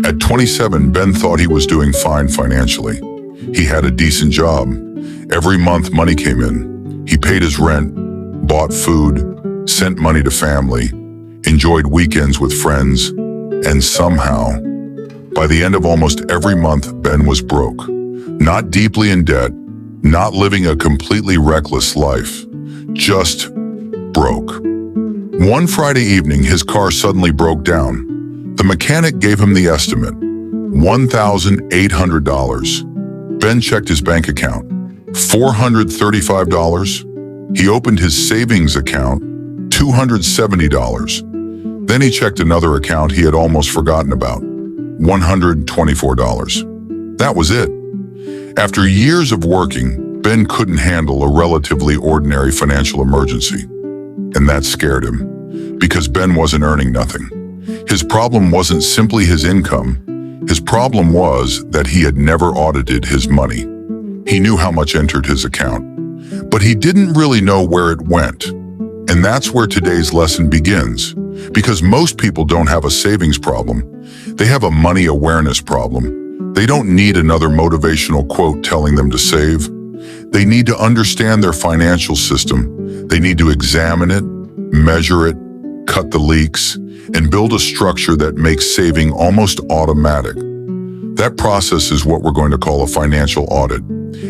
At 27, Ben thought he was doing fine financially. He had a decent job. Every month money came in. He paid his rent, bought food, sent money to family, enjoyed weekends with friends, and somehow, by the end of almost every month, Ben was broke. Not deeply in debt, not living a completely reckless life, just broke. One Friday evening, his car suddenly broke down. The mechanic gave him the estimate, $1,800. Ben checked his bank account, $435. He opened his savings account, $270. Then he checked another account he had almost forgotten about, $124. That was it. After years of working, Ben couldn't handle a relatively ordinary financial emergency. And that scared him, because Ben wasn't earning nothing. His problem wasn't simply his income. His problem was that he had never audited his money. He knew how much entered his account, but he didn't really know where it went. And that's where today's lesson begins, because most people don't have a savings problem. They have a money awareness problem. They don't need another motivational quote telling them to save. They need to understand their financial system. They need to examine it, measure it, cut the leaks, and build a structure that makes saving almost automatic. That process is what we're going to call a financial audit.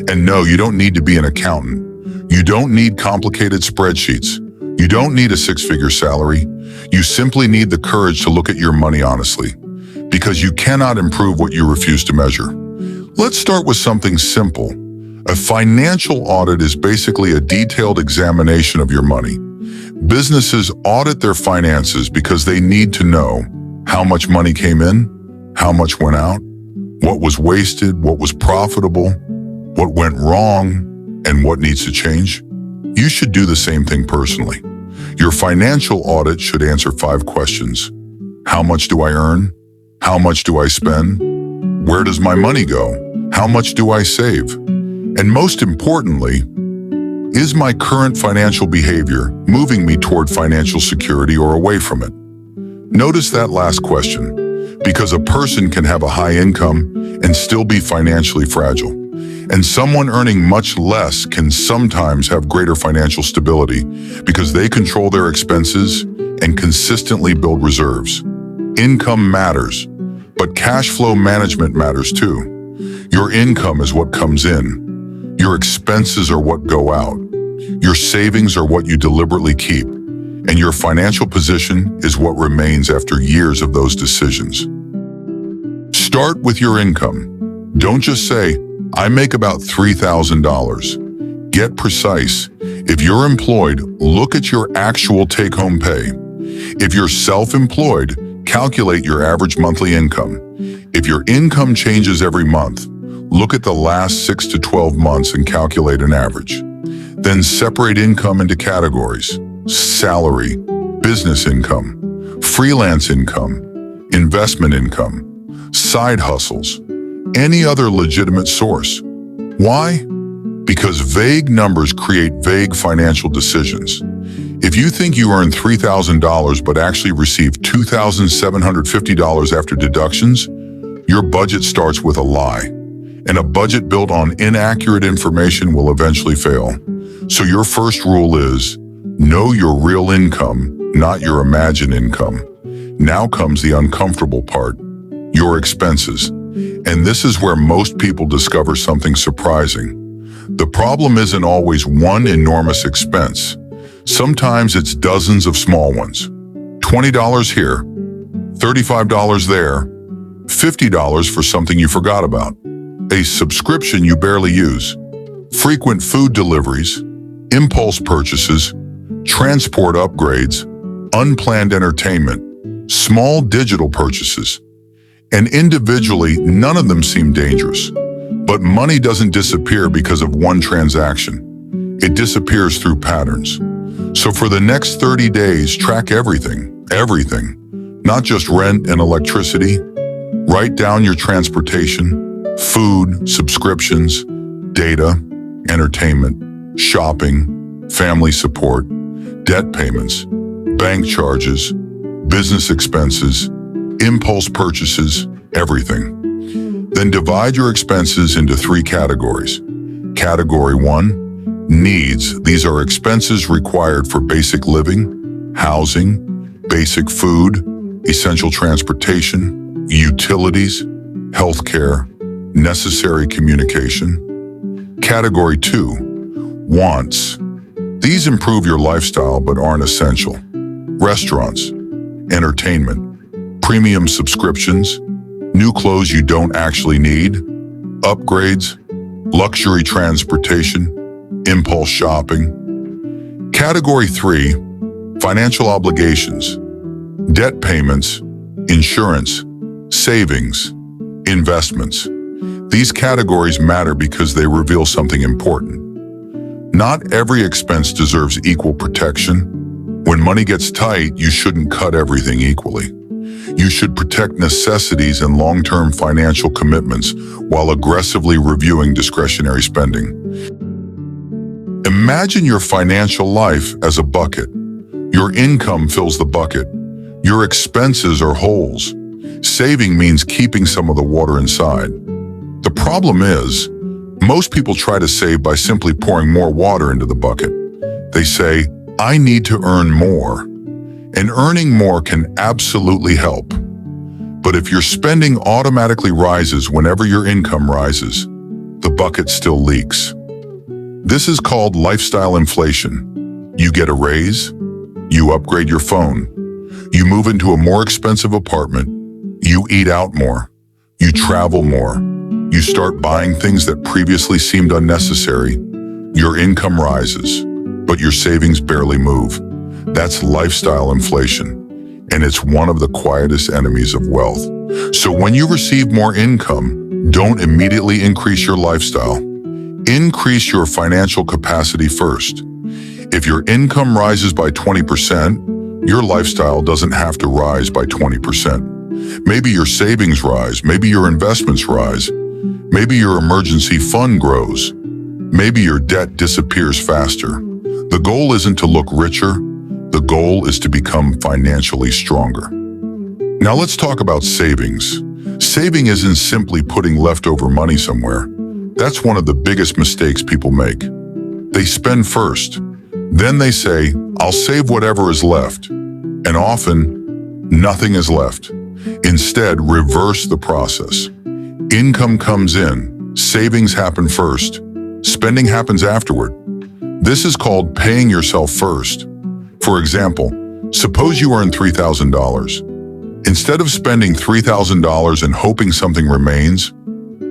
And no, you don't need to be an accountant. You don't need complicated spreadsheets. You don't need a six-figure salary. You simply need the courage to look at your money honestly, because you cannot improve what you refuse to measure. Let's start with something simple. A financial audit is basically a detailed examination of your money. Businesses audit their finances because they need to know how much money came in, how much went out, what was wasted, what was profitable, what went wrong, and what needs to change. You should do the same thing personally. Your financial audit should answer 5 questions. How much do I earn? How much do I spend? Where does my money go? How much do I save? And most importantly, is my current financial behavior moving me toward financial security or away from it? Notice that last question, because a person can have a high income and still be financially fragile. And someone earning much less can sometimes have greater financial stability because they control their expenses and consistently build reserves. Income matters, but cash flow management matters too. Your income is what comes in. Your expenses are what go out. Your savings are what you deliberately keep. And your financial position is what remains after years of those decisions. Start with your income. Don't just say, I make about $3,000. Get precise. If you're employed, look at your actual take-home pay. If you're self-employed, calculate your average monthly income. If your income changes every month, look at the last 6 to 12 months and calculate an average. Then separate income into categories: salary, business income, freelance income, investment income, side hustles, any other legitimate source. Why? Because vague numbers create vague financial decisions. If you think you earn $3,000 but actually receive $2,750 after deductions, your budget starts with a lie. And a budget built on inaccurate information will eventually fail. So your first rule is, know your real income, not your imagined income. Now comes the uncomfortable part, your expenses. And this is where most people discover something surprising. The problem isn't always one enormous expense. Sometimes it's dozens of small ones. $20 here, $35 there, $50 for something you forgot about, a subscription you barely use, frequent food deliveries, impulse purchases, transport upgrades, unplanned entertainment, small digital purchases. And individually, none of them seem dangerous. But money doesn't disappear because of one transaction. It disappears through patterns. So for the next 30 days, track everything, not just rent and electricity. Write down your transportation, food, subscriptions, data, entertainment, shopping, family support, debt payments, bank charges, business expenses, impulse purchases, everything. Then divide your expenses into 3 categories. Category 1, needs. These are expenses required for basic living, housing, basic food, essential transportation, utilities, healthcare, necessary communication. Category 2, wants. These improve your lifestyle but aren't essential. Restaurants, entertainment, premium subscriptions, new clothes you don't actually need, upgrades, luxury transportation, impulse shopping. Category 3, financial obligations, debt payments, insurance, savings, investments. These categories matter because they reveal something important. Not every expense deserves equal protection. When money gets tight, you shouldn't cut everything equally. You should protect necessities and long-term financial commitments while aggressively reviewing discretionary spending. Imagine your financial life as a bucket. Your income fills the bucket. Your expenses are holes. Saving means keeping some of the water inside. The problem is, most people try to save by simply pouring more water into the bucket. They say, I need to earn more. And earning more can absolutely help. But if your spending automatically rises whenever your income rises, the bucket still leaks. This is called lifestyle inflation. You get a raise, you upgrade your phone, you move into a more expensive apartment, you eat out more, you travel more, you start buying things that previously seemed unnecessary. Your income rises, but your savings barely move. That's lifestyle inflation, and it's one of the quietest enemies of wealth. So when you receive more income, don't immediately increase your lifestyle. Increase your financial capacity first. If your income rises by 20%, your lifestyle doesn't have to rise by 20%. Maybe your savings rise, maybe your investments rise, maybe your emergency fund grows, maybe your debt disappears faster. The goal isn't to look richer, the goal is to become financially stronger. Now let's talk about savings. Saving isn't simply putting leftover money somewhere. That's one of the biggest mistakes people make. They spend first, then they say, I'll save whatever is left. And often, nothing is left. Instead, reverse the process. Income comes in, savings happen first, spending happens afterward. This is called paying yourself first. For example, suppose you earn $3,000. Instead of spending $3,000 and hoping something remains,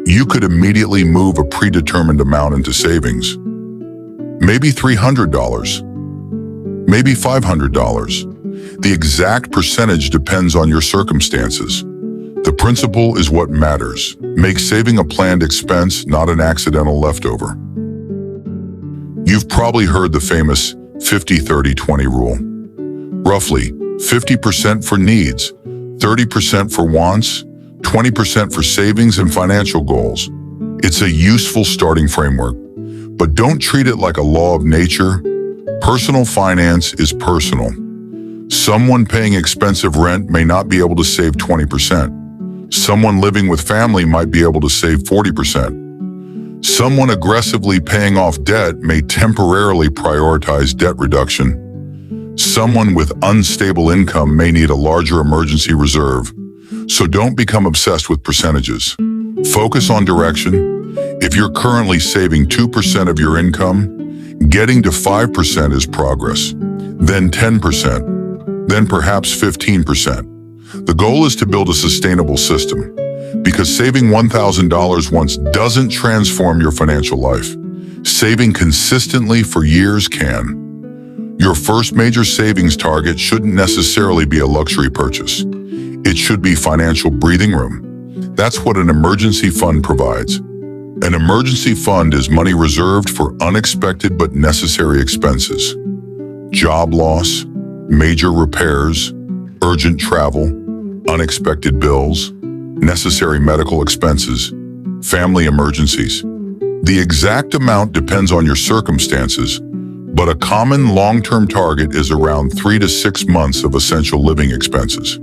you could immediately move a predetermined amount into savings. Maybe $300, maybe $500. The exact percentage depends on your circumstances. The principle is what matters. Make saving a planned expense, not an accidental leftover. You've probably heard the famous 50-30-20 rule. Roughly 50% for needs, 30% for wants, 20% for savings and financial goals. It's a useful starting framework, but don't treat it like a law of nature. Personal finance is personal. Someone paying expensive rent may not be able to save 20%. Someone living with family might be able to save 40%. Someone aggressively paying off debt may temporarily prioritize debt reduction. Someone with unstable income may need a larger emergency reserve. So don't become obsessed with percentages. Focus on direction. If you're currently saving 2% of your income, getting to 5% is progress. Then 10%. Then perhaps 15%. The goal is to build a sustainable system. Because saving $1,000 once doesn't transform your financial life. Saving consistently for years can. Your first major savings target shouldn't necessarily be a luxury purchase. It should be financial breathing room. That's what an emergency fund provides. An emergency fund is money reserved for unexpected but necessary expenses. Job loss, major repairs, urgent travel, unexpected bills, necessary medical expenses, family emergencies. The exact amount depends on your circumstances, but a common long-term target is around 3 to 6 months of essential living expenses.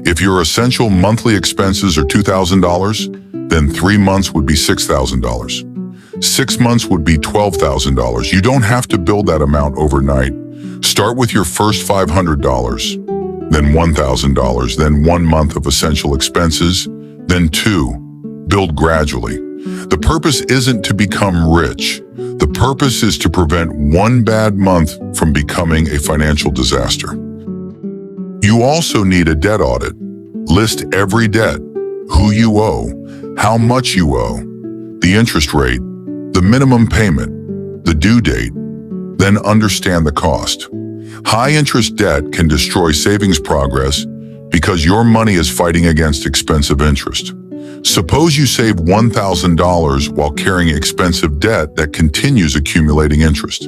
If your essential monthly expenses are $2,000, then 3 months would be $6,000. 6 months would be $12,000. You don't have to build that amount overnight. Start with your first $500, then $1,000, then 1 month of essential expenses, then 2. Build gradually. The purpose isn't to become rich. The purpose is to prevent one bad month from becoming a financial disaster. You also need a debt audit. List every debt, who you owe, how much you owe, the interest rate, the minimum payment, the due date, then understand the cost. High-interest debt can destroy savings progress because your money is fighting against expensive interest. Suppose you save $1,000 while carrying expensive debt that continues accumulating interest.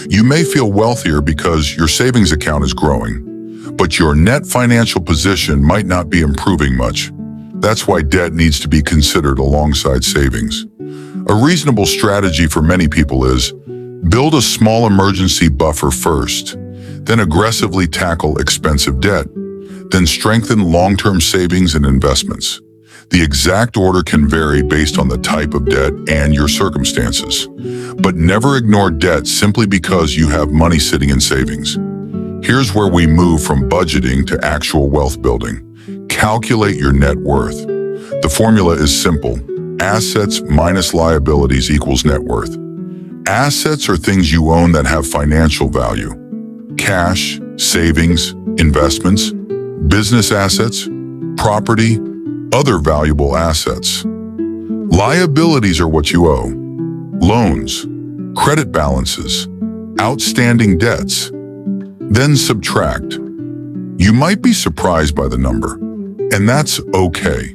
You may feel wealthier because your savings account is growing, but your net financial position might not be improving much. That's why debt needs to be considered alongside savings. A reasonable strategy for many people is build a small emergency buffer first, then aggressively tackle expensive debt, then strengthen long-term savings and investments. The exact order can vary based on the type of debt and your circumstances, but never ignore debt simply because you have money sitting in savings. Here's where we move from budgeting to actual wealth building. Calculate your net worth. The formula is simple. Assets minus liabilities equals net worth. Assets are things you own that have financial value. Cash, savings, investments, business assets, property, other valuable assets. Liabilities are what you owe. Loans, credit balances, outstanding debts. Then subtract. You might be surprised by the number, and that's okay.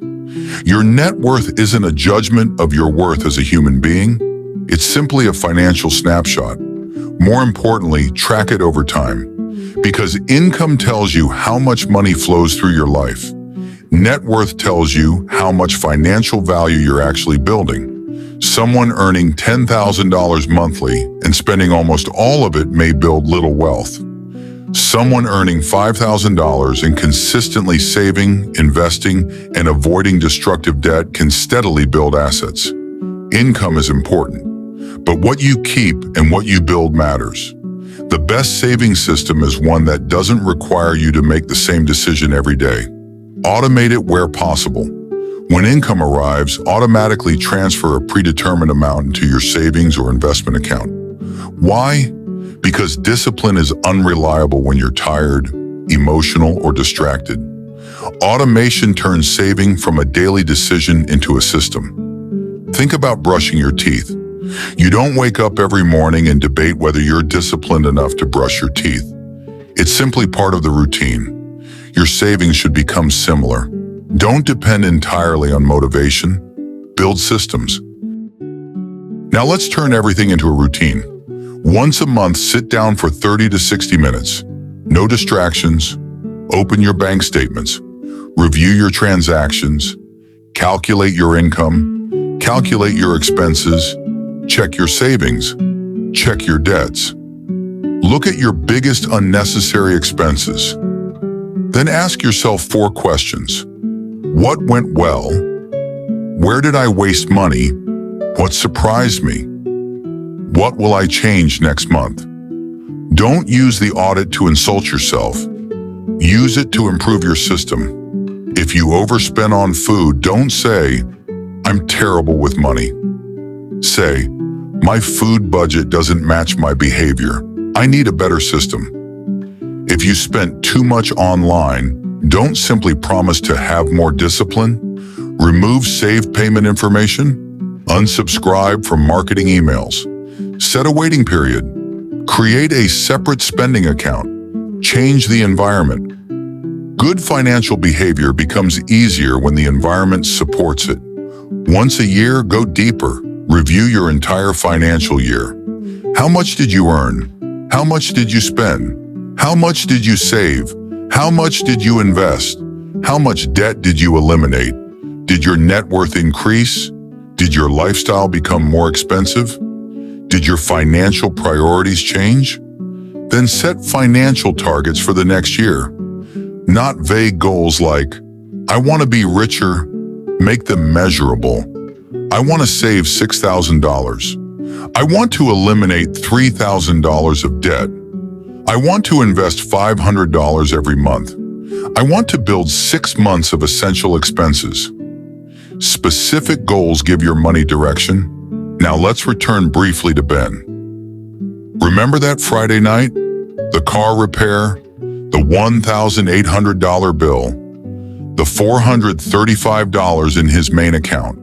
Your net worth isn't a judgment of your worth as a human being. It's simply a financial snapshot. More importantly, track it over time, because income tells you how much money flows through your life. Net worth tells you how much financial value you're actually building. Someone earning $10,000 monthly and spending almost all of it may build little wealth. Someone earning $5,000 and consistently saving, investing, and avoiding destructive debt can steadily build assets. Income is important, but what you keep and what you build matters. The best saving system is one that doesn't require you to make the same decision every day. Automate it where possible. When income arrives, automatically transfer a predetermined amount into your savings or investment account. Why? Because discipline is unreliable when you're tired, emotional, or distracted. Automation turns saving from a daily decision into a system. Think about brushing your teeth. You don't wake up every morning and debate whether you're disciplined enough to brush your teeth. It's simply part of the routine. Your savings should become similar. Don't depend entirely on motivation. Build systems. Now let's turn everything into a routine. Once a month, sit down for 30 to 60 minutes. No distractions. Open your bank statements. Review your transactions. Calculate your income. Calculate your expenses. Check your savings. Check your debts. Look at your biggest unnecessary expenses. Then ask yourself 4 questions. What went well? Where did I waste money? What surprised me? What will I change next month? Don't use the audit to insult yourself. Use it to improve your system. If you overspend on food, don't say, "I'm terrible with money." Say, "My food budget doesn't match my behavior. I need a better system." If you spent too much online, don't simply promise to have more discipline. Remove saved payment information. Unsubscribe from marketing emails. Set a waiting period. Create a separate spending account. Change the environment. Good financial behavior becomes easier when the environment supports it. Once a year, go deeper. Review your entire financial year. How much did you earn? How much did you spend? How much did you save? How much did you invest? How much debt did you eliminate? Did your net worth increase? Did your lifestyle become more expensive? Did your financial priorities change? Then set financial targets for the next year. Not vague goals like, I want to be richer. Make them measurable. I want to save $6,000. I want to eliminate $3,000 of debt. I want to invest $500 every month. I want to build 6 months of essential expenses. Specific goals give your money direction. Now let's return briefly to Ben. Remember that Friday night? The car repair, the $1,800 bill, the $435 in his main account,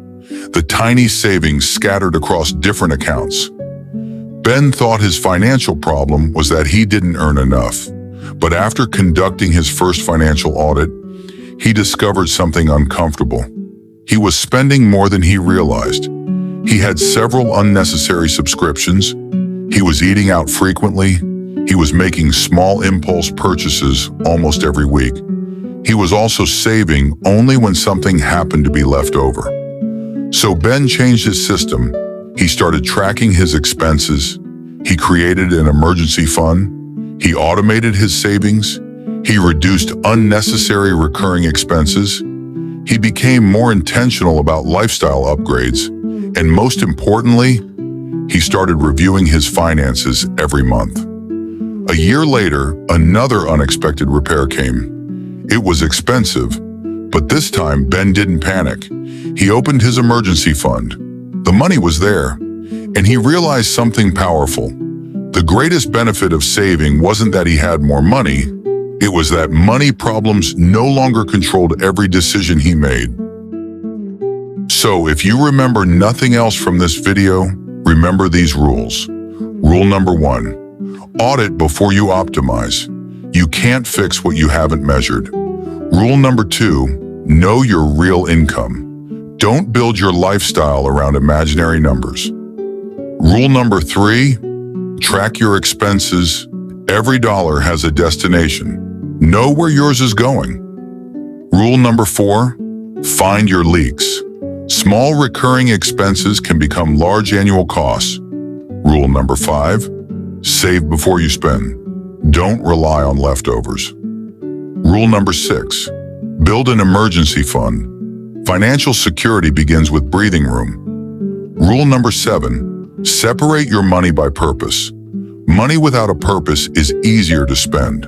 the tiny savings scattered across different accounts. Ben thought his financial problem was that he didn't earn enough. But after conducting his first financial audit, he discovered something uncomfortable. He was spending more than he realized. He had several unnecessary subscriptions. He was eating out frequently. He was making small impulse purchases almost every week. He was also saving only when something happened to be left over. So Ben changed his system. He started tracking his expenses. He created an emergency fund. He automated his savings. He reduced unnecessary recurring expenses. He became more intentional about lifestyle upgrades. And most importantly, he started reviewing his finances every month. A year later, another unexpected repair came. It was expensive, but this time Ben didn't panic. He opened his emergency fund. The money was there, and he realized something powerful. The greatest benefit of saving wasn't that he had more money. It was that money problems no longer controlled every decision he made. So if you remember nothing else from this video, remember these rules. Rule number 1, audit before you optimize. You can't fix what you haven't measured. Rule number 2, know your real income. Don't build your lifestyle around imaginary numbers. Rule number 3, track your expenses. Every dollar has a destination. Know where yours is going. Rule number 4, find your leaks. Small recurring expenses can become large annual costs. Rule number 5, save before you spend. Don't rely on leftovers. Rule number 6, build an emergency fund. Financial security begins with breathing room. Rule number 7, separate your money by purpose. Money without a purpose is easier to spend.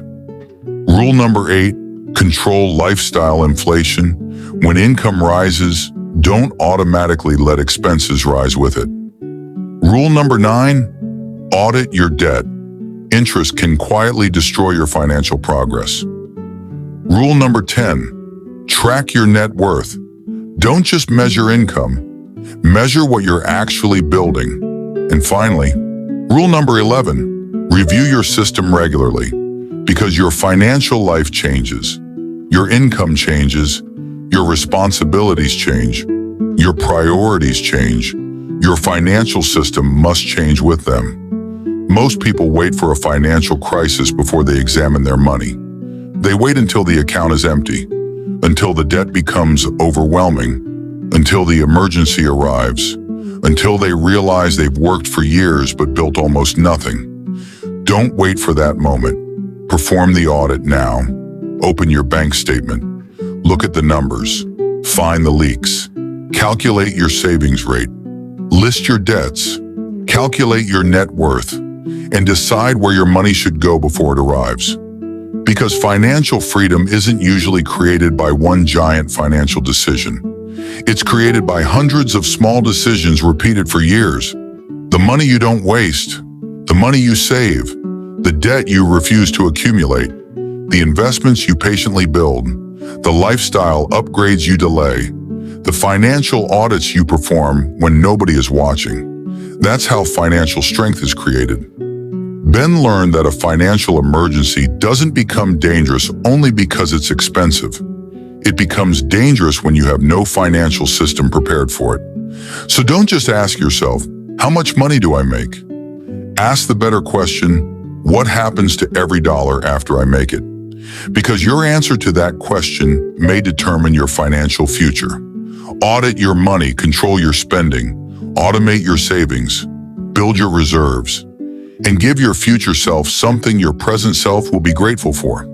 Rule number 8, control lifestyle inflation. When income rises, don't automatically let expenses rise with it. Rule number 9, audit your debt. Interest can quietly destroy your financial progress. Rule number 10, track your net worth. Don't just measure income. Measure what you're actually building. And finally, rule number 11, review your system regularly, because your financial life changes. Your income changes. Your responsibilities change. Your priorities change. Your financial system must change with them. Most people wait for a financial crisis before they examine their money. They wait until the account is empty, until the debt becomes overwhelming, until the emergency arrives, until they realize they've worked for years but built almost nothing. Don't wait for that moment. Perform the audit now. Open your bank statement. Look at the numbers. Find the leaks. Calculate your savings rate. List your debts. Calculate your net worth. And decide where your money should go before it arrives. Because financial freedom isn't usually created by one giant financial decision. It's created by hundreds of small decisions repeated for years. The money you don't waste, the money you save, the debt you refuse to accumulate, the investments you patiently build, the lifestyle upgrades you delay, the financial audits you perform when nobody is watching. That's how financial strength is created. Ben learned that a financial emergency doesn't become dangerous only because it's expensive. It becomes dangerous when you have no financial system prepared for it. So don't just ask yourself, how much money do I make? Ask the better question, what happens to every dollar after I make it? Because your answer to that question may determine your financial future. Audit your money, control your spending, automate your savings, build your reserves, and give your future self something your present self will be grateful for.